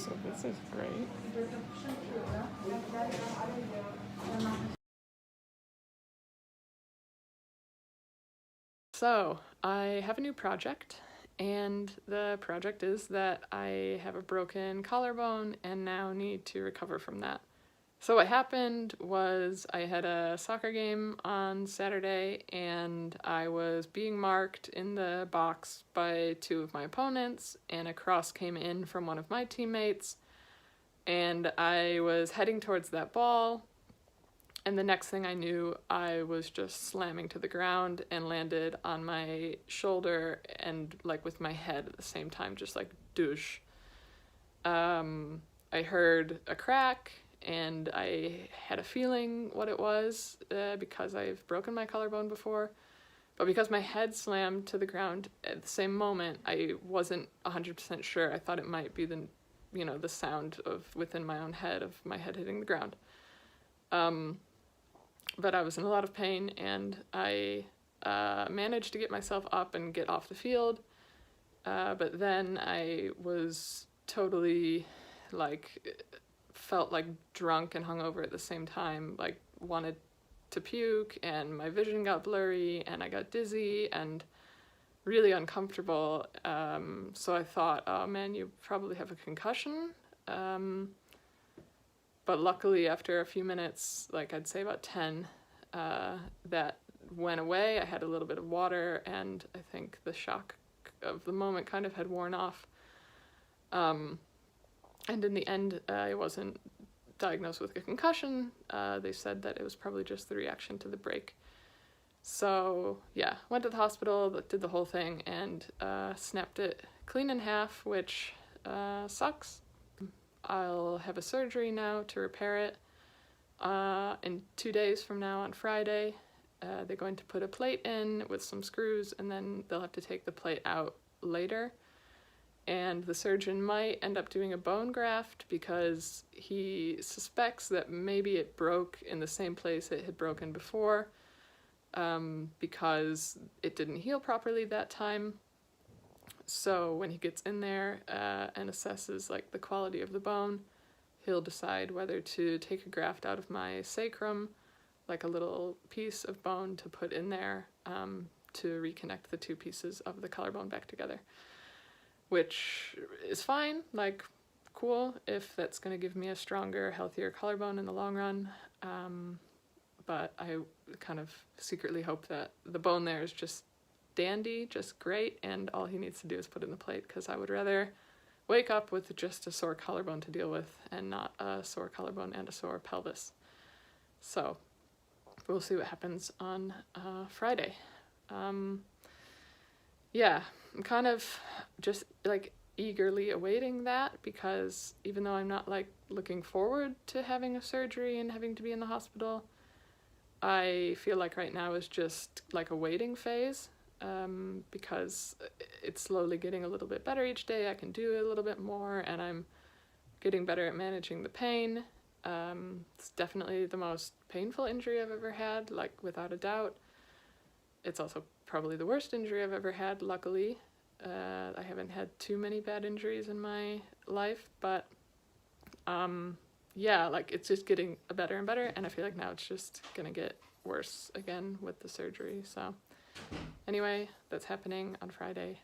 so this is great. So, I have a new project, and the project is that I have a broken collarbone and now need to recover from that. So what happened was I had a soccer game on Saturday and I was being marked in the box by two of my opponents, and a cross came in from one of my teammates, and I was heading towards that ball, and the next thing I knew, I was just slamming to the ground and landed on my shoulder and like with my head at the same time, just like douche. I heard a crack and I had a feeling what it was because I've broken my collarbone before. But because my head slammed to the ground at the same moment, I wasn't 100% sure. I thought it might be the sound of within my own head of my head hitting the ground. But I was in a lot of pain, and I managed to get myself up and get off the field. But then I was totally felt like drunk and hungover at the same time, like wanted to puke, and my vision got blurry and I got dizzy and really uncomfortable. So I thought, oh man, you probably have a concussion. But luckily after a few minutes, like I'd say about 10, that went away. I had a little bit of water and I think the shock of the moment kind of had worn off. And in the end, I wasn't diagnosed with a concussion. They said that it was probably just the reaction to the break. So yeah, went to the hospital, did the whole thing, and snapped it clean in half, which sucks. I'll have a surgery now to repair it in 2 days from now on Friday. They're going to put a plate in with some screws, and then they'll have to take the plate out later. And the surgeon might end up doing a bone graft because he suspects that maybe it broke in the same place it had broken before, because it didn't heal properly that time. So when he gets in there and assesses like the quality of the bone, he'll decide whether to take a graft out of my sacrum, like a little piece of bone to put in there to reconnect the two pieces of the collarbone back together. Which is fine, like cool if that's going to give me a stronger, healthier collarbone in the long run. But I kind of secretly hope that the bone there is just dandy, just great, and all he needs to do is put in the plate, because I would rather wake up with just a sore collarbone to deal with and not a sore collarbone and a sore pelvis. So we'll see what happens on Friday. Yeah, I'm kind of just like eagerly awaiting that, because even though I'm not like looking forward to having a surgery and having to be in the hospital, I feel like right now is just like a waiting phase. Because it's slowly getting a little bit better each day. I can do a little bit more, and I'm getting better at managing the pain. It's definitely the most painful injury I've ever had, like without a doubt. It's also probably the worst injury I've ever had, luckily. I haven't had too many bad injuries in my life, but yeah, like it's just getting better and better, and I feel like now it's just gonna get worse again with the surgery, so. Anyway, that's happening on Friday.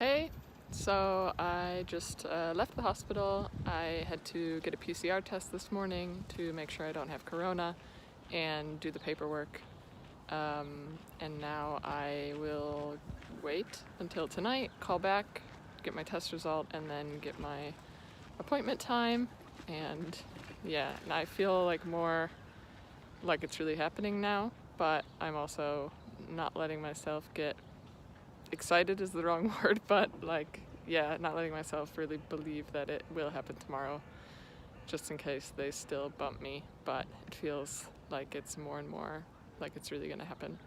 Hey, so I just left the hospital. I had to get a PCR test this morning to make sure I don't have corona and do the paperwork. And now I will wait until tonight, call back, get my test result, and then get my appointment time. And yeah, and I feel like more like it's really happening now, but I'm also not letting myself get excited is the wrong word, but like, yeah, not letting myself really believe that it will happen tomorrow, just in case they still bump me. But it feels like it's more and more like it's really gonna happen.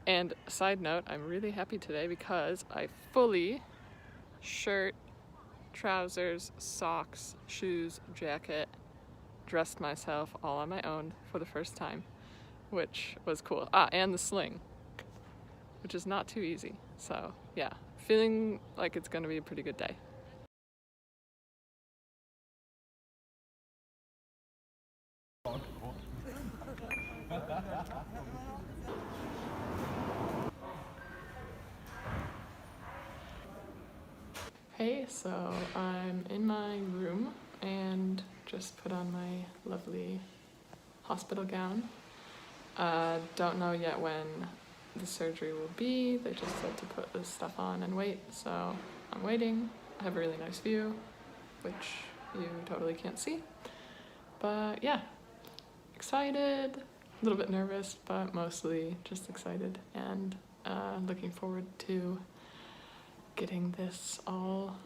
And side note, I'm really happy today because I fully, shirt, trousers, socks, shoes, jacket, dressed myself all on my own for the first time, which was cool. And the sling, which is not too easy. So yeah, feeling like it's gonna be a pretty good day. Hey, so I'm in my room and just put on my lovely hospital gown. Don't know yet when the surgery will be. They just said to put this stuff on and wait, so I'm waiting. I have a really nice view, which you totally can't see. But yeah, excited, a little bit nervous, but mostly just excited and looking forward to getting this all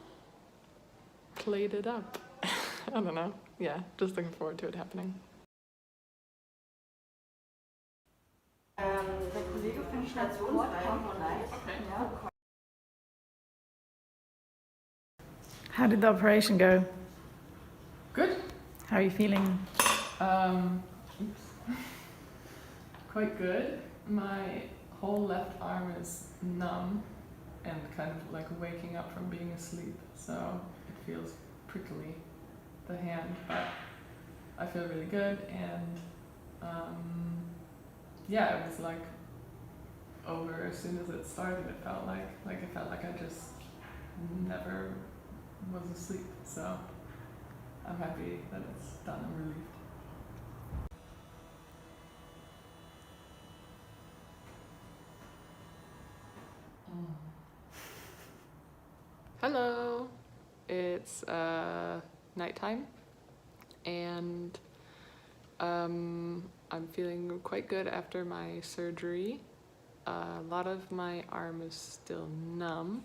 plated up. I don't know. Yeah, just looking forward to it happening. Der Kollege vom Stationsbord kommt gleich. Okay. Ja. How did the operation go? Good. How are you feeling? Oops. Quite good. My whole left arm is numb and kind of like waking up from being asleep, so it feels prickly, the hand, but I feel really good. And yeah, it was like over as soon as it started. It felt like I just never was asleep, so I'm happy that it's done. I'm relieved. Hello, it's nighttime, and I'm feeling quite good after my surgery. A lot of my arm is still numb.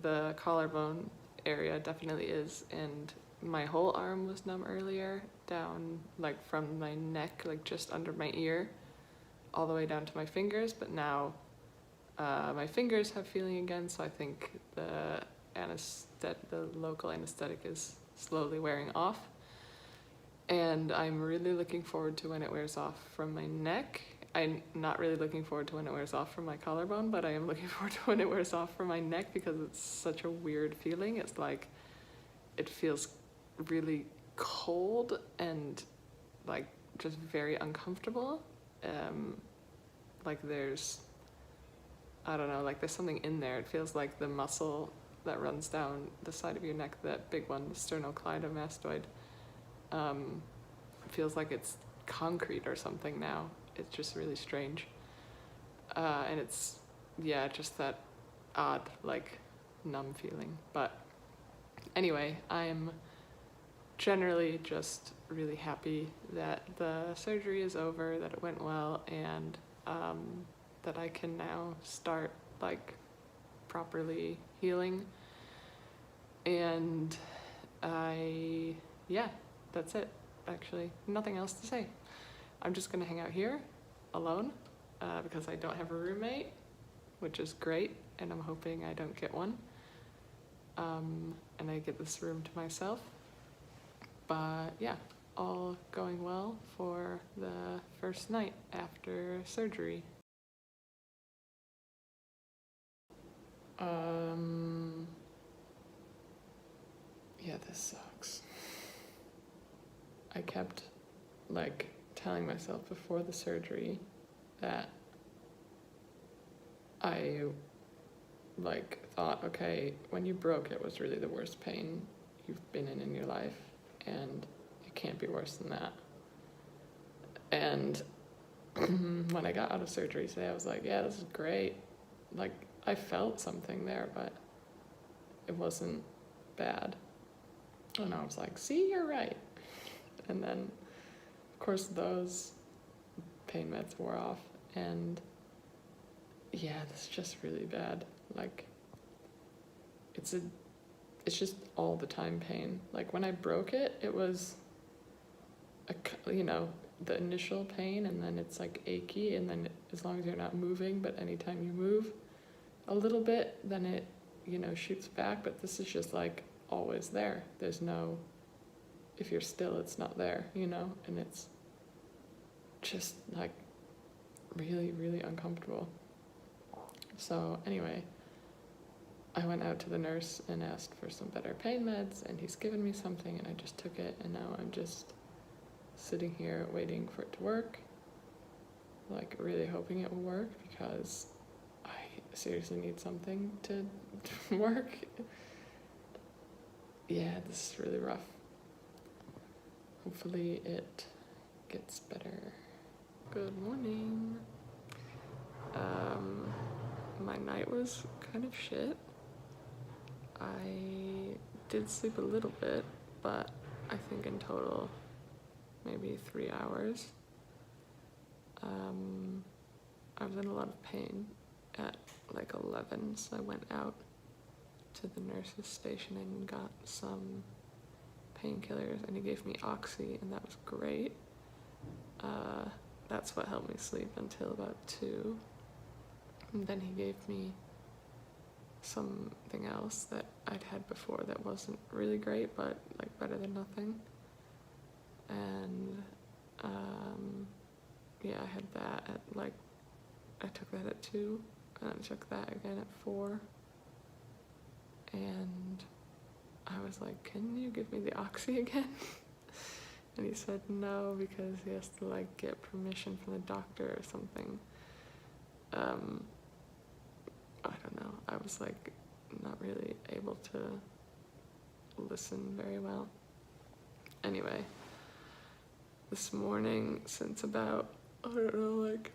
The collarbone area definitely is, and my whole arm was numb earlier, down like from my neck, like just under my ear, all the way down to my fingers, but now my fingers have feeling again, so I think the local anesthetic is slowly wearing off. And I'm really looking forward to when it wears off from my neck. I'm not really looking forward to when it wears off from my collarbone, but I am looking forward to when it wears off from my neck because it's such a weird feeling. It's like, it feels really cold and like just very uncomfortable. Like I don't know, like there's something in there. It feels like the muscle that runs down the side of your neck, that big one, the sternocleidomastoid, feels like it's concrete or something now. It's just really strange. And it's, yeah, just that odd, like, numb feeling. But anyway, I'm generally just really happy that the surgery is over, that it went well, and that I can now start like properly healing. And yeah, that's it, actually. Nothing else to say. I'm just gonna hang out here alone because I don't have a roommate, which is great, and I'm hoping I don't get one. And I get this room to myself. But yeah, all going well for the first night after surgery. Yeah, this sucks. I kept like telling myself before the surgery that I like thought, okay, when you broke, it was really the worst pain you've been in your life, and it can't be worse than that. And when I got out of surgery today, I was like, yeah, this is great. Like, I felt something there, but it wasn't bad. And I was like, see, you're right. And then, of course, those pain meds wore off, and yeah, this is just really bad. Like, it's just all the time pain. Like, when I broke it, it was the initial pain, and then it's like achy, and then as long as you're not moving, but anytime you move a little bit, then it shoots back. But this is just like always there. There's no, if you're still, it's not there, and it's just like really, really uncomfortable. So anyway, I went out to the nurse and asked for some better pain meds, and he's given me something, and I just took it, and now I'm just sitting here waiting for it to work, like really hoping it will work, because I seriously need something to work. Yeah, this is really rough. Hopefully it gets better. Good morning. My night was kind of shit. I did sleep a little bit, but I think in total maybe 3 hours. I was in a lot of pain at like 11, so I went out to the nurse's station and got some painkillers, and he gave me Oxy, and that was great. That's what helped me sleep until about 2. And then he gave me something else that I'd had before that wasn't really great, but like better than nothing. And yeah, I had that at like, I took that at 2, and then I took that again at 4. And I was like, can you give me the Oxy again? And he said no, because he has to like get permission from the doctor or something. I don't know. I was like not really able to listen very well. Anyway, this morning since about, I don't know, like,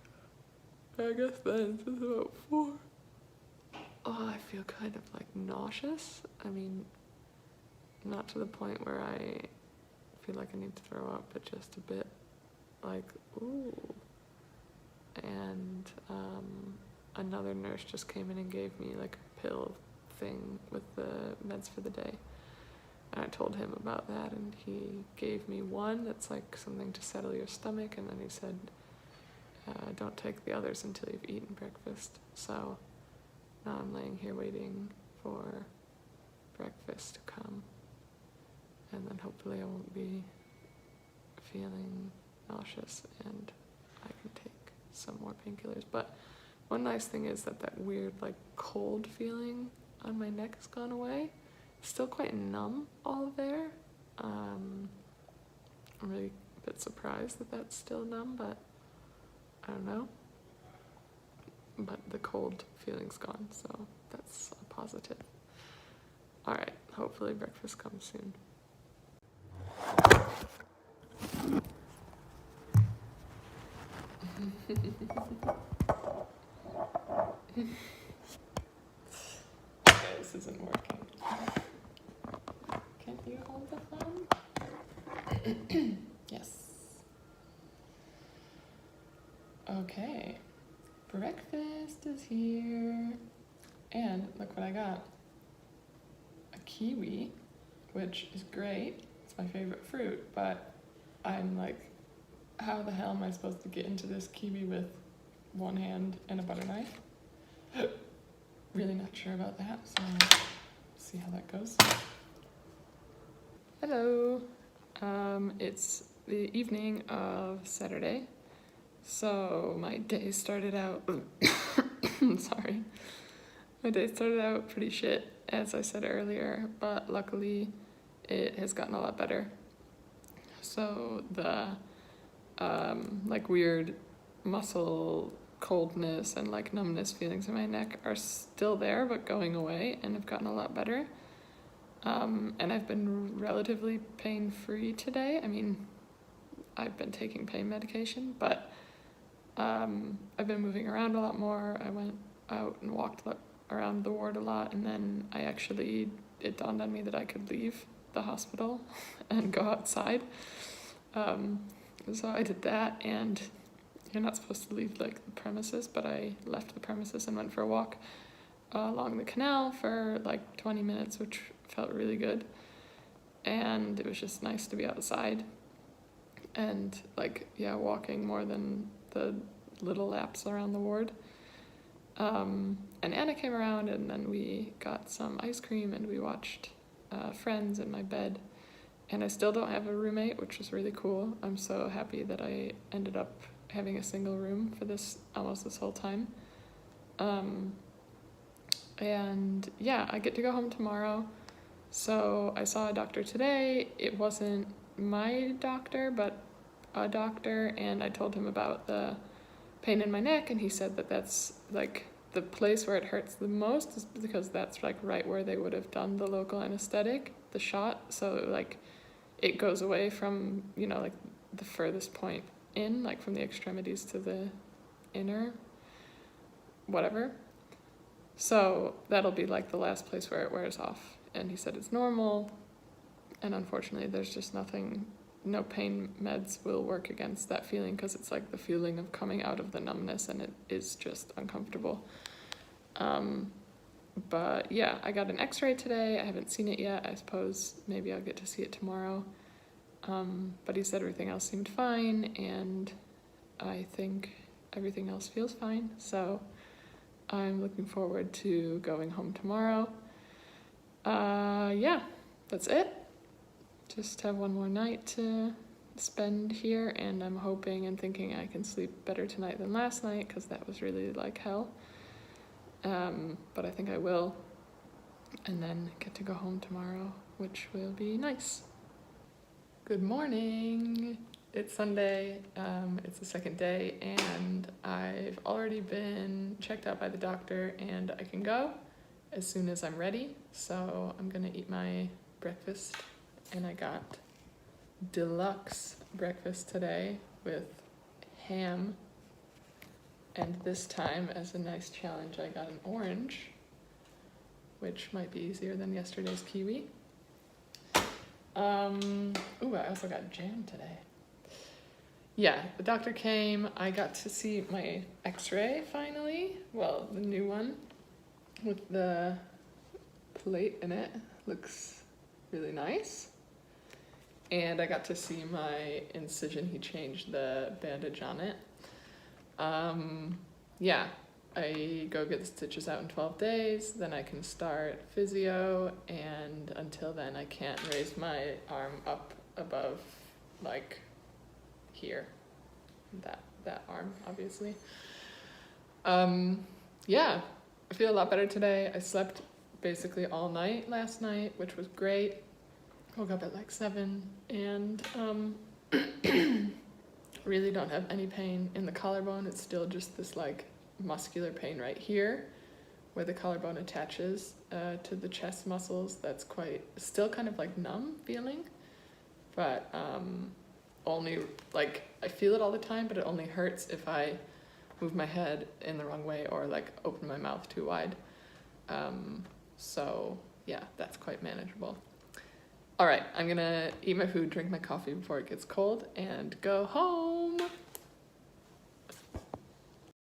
I guess then since about 4, I feel kind of like nauseous. I mean, not to the point where I feel like I need to throw up, but just a bit like, ooh. And another nurse just came in and gave me like a pill thing with the meds for the day. And I told him about that, and he gave me one that's like something to settle your stomach, and then he said, don't take the others until you've eaten breakfast. So now I'm laying here waiting for breakfast to come, and then hopefully I won't be feeling nauseous and I can take some more painkillers. But one nice thing is that weird like cold feeling on my neck has gone away. It's still quite numb all there. I'm really a bit surprised that that's still numb, but I don't know. But the cold feeling's gone, so that's a positive. All right, hopefully breakfast comes soon. Okay, this isn't working. Can you hold the phone? Yes. Okay, breakfast is here. And look what I got. A kiwi, which is great. It's my favorite fruit, but I'm like, how the hell am I supposed to get into this kiwi with one hand and a butter knife? Really not sure about that, so see how that goes. Hello. It's the evening of Saturday, so my day started out sorry. My day started out pretty shit, as I said earlier, but luckily it has gotten a lot better. So the like weird muscle coldness and like numbness feelings in my neck are still there, but going away, and have gotten a lot better. And I've been relatively pain-free today. I mean, I've been taking pain medication, but I've been moving around a lot more. I went out and walked around the ward a lot, and then it dawned on me that I could leave the hospital and go outside. So I did that, and you're not supposed to leave like the premises, but I left the premises and went for a walk along the canal for like 20 minutes, which felt really good. And it was just nice to be outside and like, yeah, walking more than the little laps around the ward. And Anna came around, and then we got some ice cream and we watched Friends in my bed. And I still don't have a roommate, which is really cool. I'm so happy that I ended up having a single room for almost this whole time. And yeah, I get to go home tomorrow. So I saw a doctor today. It wasn't my doctor, but a doctor, and I told him about the pain in my neck, and he said that that's like the place where it hurts the most is because that's like right where they would have done the local anesthetic, the shot. So like it goes away from, like the furthest point in, like from the extremities to the inner whatever. So that'll be like the last place where it wears off. And he said it's normal, and unfortunately there's just no pain meds will work against that feeling, because it's like the feeling of coming out of the numbness, and it is just uncomfortable. But yeah, I got an x-ray today. I haven't seen it yet. I suppose maybe I'll get to see it tomorrow. But he said everything else seemed fine, and I think everything else feels fine. So I'm looking forward to going home tomorrow. Yeah, that's it. Just have one more night to spend here, and I'm hoping and thinking I can sleep better tonight than last night, because that was really like hell. But I think I will, and then get to go home tomorrow, which will be nice. Good morning. It's Sunday. It's the second day, and I've already been checked out by the doctor, and I can go as soon as I'm ready. So I'm gonna eat my breakfast, and I got deluxe breakfast today with ham, and this time, as a nice challenge, I got an orange, which might be easier than yesterday's kiwi. Ooh, I also got jam today. Yeah, the doctor came. I got to see my x-ray finally. Well, the new one with the plate in it looks really nice. And I got to see my incision. He changed the bandage on it. Yeah, I go get the stitches out in 12 days, then I can start physio, and until then I can't raise my arm up above, like, here. That arm, obviously. Yeah, I feel a lot better today. I slept basically all night last night, which was great. Woke up at like 7, and really don't have any pain in the collarbone. It's still just this like muscular pain right here where the collarbone attaches to the chest muscles. That's still kind of like numb feeling, but only like I feel it all the time, but it only hurts if I move my head in the wrong way or like open my mouth too wide. So yeah, that's quite manageable. All right, I'm gonna eat my food, drink my coffee before it gets cold, and go home.